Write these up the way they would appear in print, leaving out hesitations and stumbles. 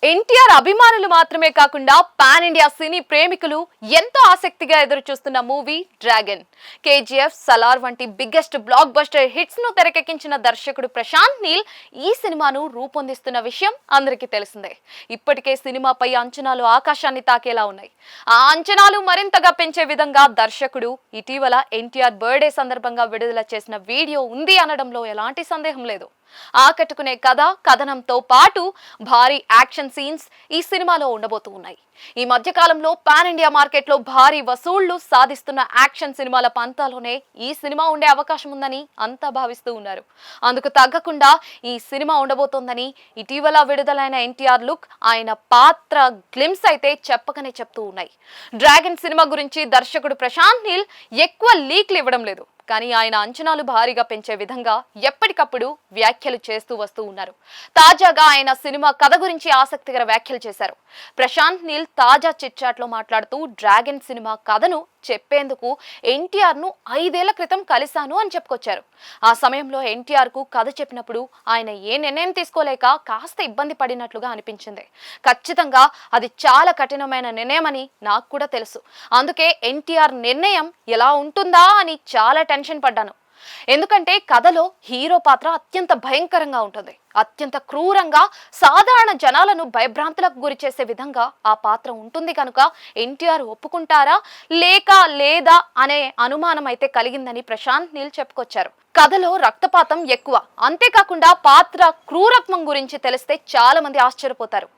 ఎన్టీఆర్ అభిమానులు మాత్రమే కాకుండా పాన్ ఇండియా సినీ ప్రేమికులు ఎంతో ఆసక్తిగా ఎదురు చూస్తున్న మూవీ డ్రాగన్. కేజీఎఫ్, సలార్ వంటి బిగ్గెస్ట్ బ్లాక్ బస్టర్ హిట్స్ ను తెరకెక్కించిన దర్శకుడు ప్రశాంత్ నీల్ ఈ సినిమాను రూపొందిస్తున్న విషయం అందరికీ తెలిసిందే. ఇప్పటికే సినిమాపై అంచనాలు ఆకాశాన్ని తాకేలా ఉన్నాయి. ఆ అంచనాలు మరింతగా పెంచే విధంగా దర్శకుడు ఇటీవల ఎన్టీఆర్ బర్త్డే సందర్భంగా విడుదల చేసిన వీడియో ఉంది అనడంలో ఎలాంటి సందేహం లేదు. ఆకట్టుకునే కథ, కథనంతో పాటు భారీ యాక్షన్ సీన్స్ ఈ సినిమాలో ఉండబోతూ ఉన్నాయి. ఈ మధ్య కాలంలో పాన్ ఇండియా మార్కెట్ లో భారీ వసూళ్లు సాధిస్తున్న యాక్షన్ సినిమాల పంతాలోనే ఈ సినిమా ఉండే అవకాశం ఉందని అంతా భావిస్తూ ఉన్నారు. అందుకు తగ్గకుండా ఈ సినిమా ఉండబోతోందని ఇటీవల విడుదలైన ఎన్టీఆర్ లుక్, ఆయన పాత్ర గ్లిమ్స్ అయితే చెప్పకనే చెప్తూ ఉన్నాయి. డ్రాగన్ సినిమా గురించి దర్శకుడు ప్రశాంత్ నీల్ ఎక్కువ లీక్లు ఇవ్వడం లేదు. కానీ ఆయన అంచనాలు భారీగా పెంచే విధంగా ఎప్పటికప్పుడు వ్యాఖ్యలు చేస్తూ వస్తూ ఉన్నారు. తాజాగా ఆయన సినిమా కథ గురించి ఆసక్తికర వ్యాఖ్యలు చేశారు. ప్రశాంత్ నీల్ తాజా చిట్చాట్ లో మాట్లాడుతూ డ్రాగన్ సినిమా కథను చెప్పేందుకు ఎన్టీఆర్ ను 5 ఏళ్ల క్రితం కలిశాను అని చెప్పుకొచ్చారు. ఆ సమయంలో ఎన్టీఆర్ కు కథ చెప్పినప్పుడు ఆయన ఏ నిర్ణయం తీసుకోలేక కాస్త ఇబ్బంది పడినట్లుగా అనిపించింది. ఖచ్చితంగా అది చాలా కఠినమైన నిర్ణయం అని నాకు కూడా తెలుసు. అందుకే ఎన్టీఆర్ నిర్ణయం ఎలా ఉంటుందా అని చాలా టెన్షన్ పడ్డాను. ఎందుకంటే కథలో హీరో పాత్ర అత్యంత భయంకరంగా ఉంటుంది. అత్యంత క్రూరంగా సాధారణ జనాలను భయభ్రాంతులకు గురి చేసే విధంగా ఆ పాత్ర ఉంటుంది కనుక ఎన్టీఆర్ ఒప్పుకుంటారా లేదా అనే అనుమానం అయితే కలిగిందని ప్రశాంత్ నీల్ చెప్పుకొచ్చారు. కథలో రక్తపాతం ఎక్కువ, అంతేకాకుండా పాత్ర క్రూరత్వం గురించి తెలిస్తే చాలా మంది ఆశ్చర్యపోతారు.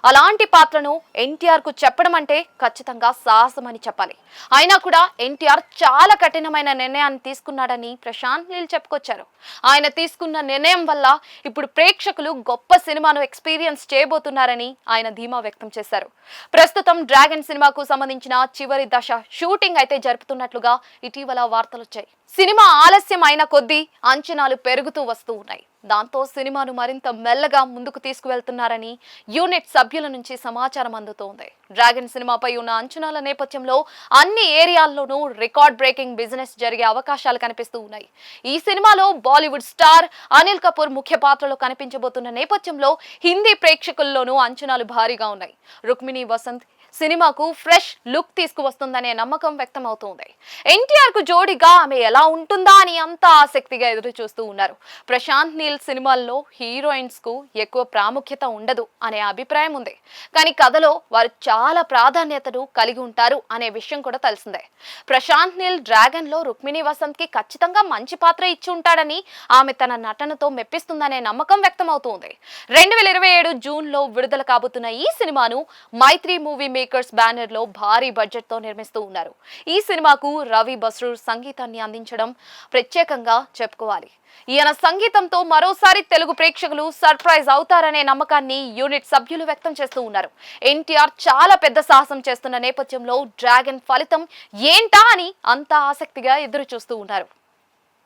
అలాంటి పాత్రను ఎన్టీఆర్ కు చెప్పడం అంటే ఖచ్చితంగా సాహసం అని చెప్పాలి. అయినా కూడా ఎన్టీఆర్ చాలా కఠినమైన నిర్ణయాన్ని తీసుకున్నాడని ప్రశాంత్ నీల్ చెప్పుకొచ్చారు. ఆయన తీసుకున్న నిర్ణయం వల్ల ఇప్పుడు ప్రేక్షకులు గొప్ప సినిమాను ఎక్స్పీరియన్స్ చేయబోతున్నారని ఆయన ధీమా వ్యక్తం చేశారు. ప్రస్తుతం డ్రాగన్ సినిమాకు సంబంధించిన చివరి దశ షూటింగ్ అయితే జరుపుతున్నట్లుగా ఇటీవల వార్తలు వచ్చాయి. సినిమా ఆలస్యం అయిన కొద్దీ అంచనాలు పెరుగుతూ వస్తూ ఉన్నాయి. దాంతో సినిమాను మరింత మెల్లగా ముందుకు తీసుకువెళ్తున్నారని యూనిట్ సభ్యుల నుంచి సమాచారం అందుతోంది. డ్రాగన్ సినిమాపై ఉన్న అంచనాల నేపథ్యంలో అన్ని ఏరియాల్లోనూ రికార్డ్ బ్రేకింగ్ బిజినెస్ జరిగే అవకాశాలు కనిపిస్తూ ఉన్నాయి. ఈ సినిమాలో బాలీవుడ్ స్టార్ అనిల్ కపూర్ ముఖ్య పాత్రలో కనిపించబోతున్న నేపథ్యంలో హిందీ ప్రేక్షకుల్లోనూ అంచనాలు భారీగా ఉన్నాయి. రుక్మిణి వసంత్ సినిమాకు ఫ్రెష్ లుక్ తీసుకువస్తుందనే నమ్మకం వ్యక్తం అవుతోంది. ఎన్టీఆర్ కు జోడిగా ఆమె ఎలా ఉంటుందా అని అంతా ఆసక్తిగా ఎదురు చూస్తూ ఉన్నారు. ప్రశాంత్ నీల్ సినిమాల్లో హీరోయిన్స్ కు ఎక్కువ ప్రాముఖ్యత ఉండదు అనే అభిప్రాయం ఉంది. కానీ కథలో వారు చాలా ప్రాధాన్యతను కలిగి ఉంటారు అనే విషయం కూడా తెలిసిందే. ప్రశాంత్ నీల్ డ్రాగన్ లో రుక్మిణి వసంత్ కి ఖచ్చితంగా మంచి పాత్ర ఇచ్చి ఉంటాడని, ఆమె తన నటనతో మెప్పిస్తుందనే నమ్మకం వ్యక్తం అవుతోంది. 2027 జూన్ లో విడుదల కాబోతున్న ఈ సినిమాను మైత్రి మూవీ మేకర్స్ బ్యానర్ లో భారీ బడ్జెట్ తో నిర్మిస్తూ ఉన్నారు. ఈ సినిమాకు రవి బస్రూర్ సంగీతాన్ని అందించడం ప్రత్యేకంగా చెప్పుకోవాలి. ఈయన సంగీతంతో మరోసారి తెలుగు ప్రేక్షకులు సర్ప్రైజ్ అవుతారనే నమ్మకాన్ని యూనిట్ సభ్యులు వ్యక్తం చేస్తూ ఉన్నారు. ఎన్టీఆర్ చాలా పెద్ద సాహసం చేస్తున్న నేపథ్యంలో డ్రాగన్ ఫలితం ఏంటా అని అంతా ఆసక్తిగా ఎదురు చూస్తూ ఉన్నారు.